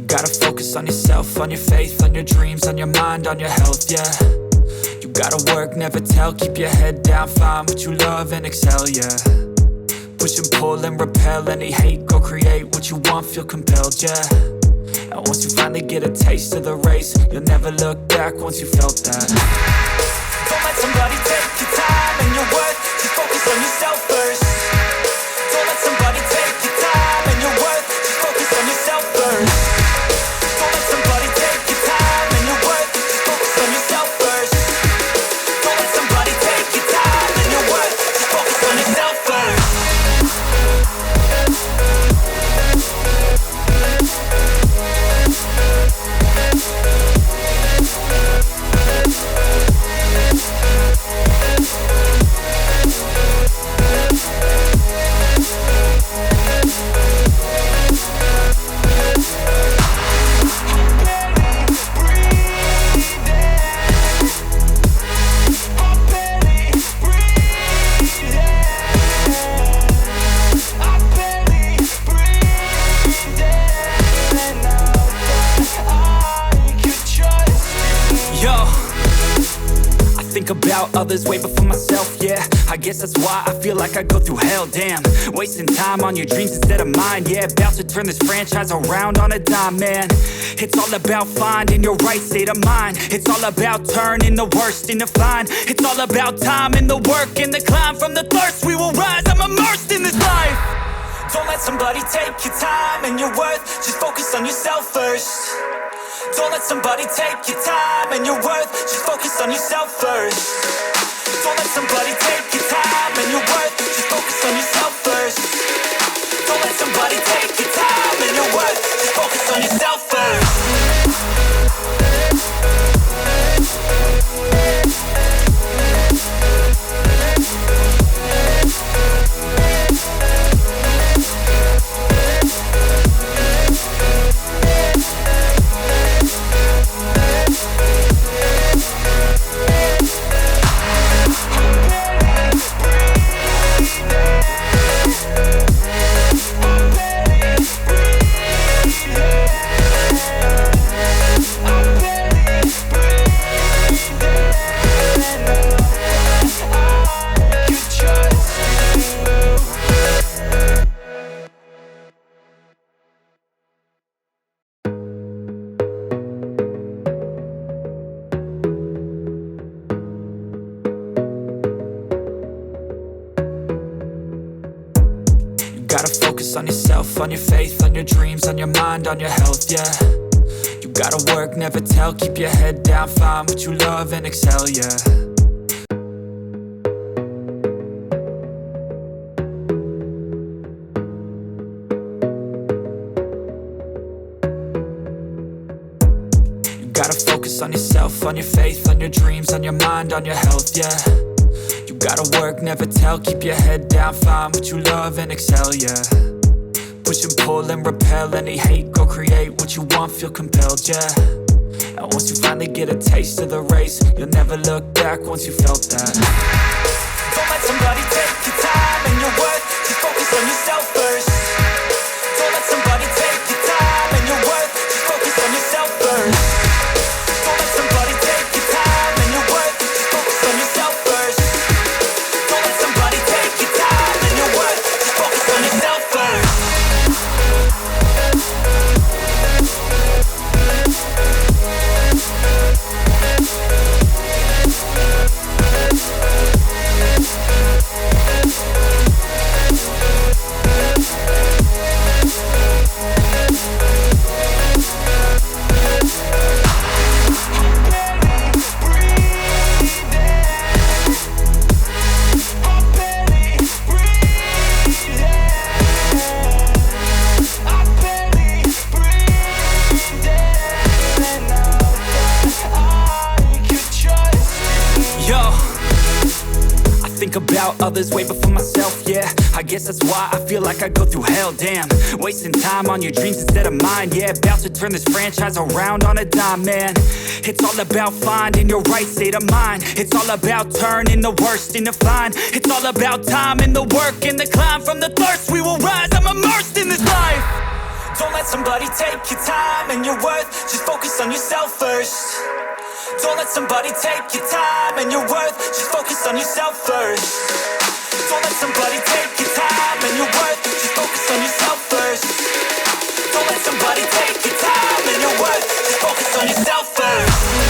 Gotta focus on yourself, on your faith, on your dreams, on your mind, on your health, yeah. You gotta work, never tell, keep your head down, find what you love and excel, yeah. Push and pull and repel any hate, go create what you want, feel compelled, yeah. And once you finally get a taste of the race, you'll never look back once you felt that. Don't let somebody take your time and your worth, just focus on yourself first. Don't let somebody take your time and your worth, just focus on yourself first. About others way before myself, yeah. I guess that's why I feel like I go through hell, damn. Wasting time on your dreams instead of mine, yeah. About to turn this franchise around on a dime, man. It's all about finding your right state of mind. It's all about turning the worst into fine. It's all about time and the work and the climb. From the thirst we will rise, I'm immersed in this life. Don't let somebody take your time and your worth, just focus on yourself first. Don't let somebody take your time and your worth, just focus on yourself first. Don't let somebody take your time and your worth, just focus on yourself first. Don't let somebody take your time and your worth, just focus on yourself first. Gotta focus on yourself, on your faith, on your dreams, on your mind, on your health, yeah. You gotta work, never tell, keep your head down, find what you love and excel, yeah. You gotta focus on yourself, on your faith, on your dreams, on your mind, on your health, yeah. You gotta work, never tell, keep your head down, find what you love and excel, yeah. Push and pull and repel any hate, go create what you want, feel compelled, yeah. And once you finally get a taste of the race, you'll never look back once you felt that. Don't let somebody take your time and your worth, just focus on yourself first. Don't let somebody take your time and your worth, just focus on yourself first. Don't let somebody take your time and your worth, just focus on yourself first. Don't let somebody take your time and your worth, just focus on yourself first. think about others way before myself, yeah. I guess that's why I feel like I go through hell, damn. Wasting time on your dreams instead of mine, yeah. About to turn this franchise around on a dime, man. It's all about finding your right state of mind. It's all about turning the worst into fine. It's all about time and the work and the climb. From the thirst we will rise, I'm immersed in this life. Don't let somebody take your time and your worth. Just focus on yourself first. Don't let somebody take your time and your worth. Just focus on yourself first. Don't let somebody take your time and your worth. Just focus on yourself first. Don't let somebody take your time and your worth. Just focus on yourself first.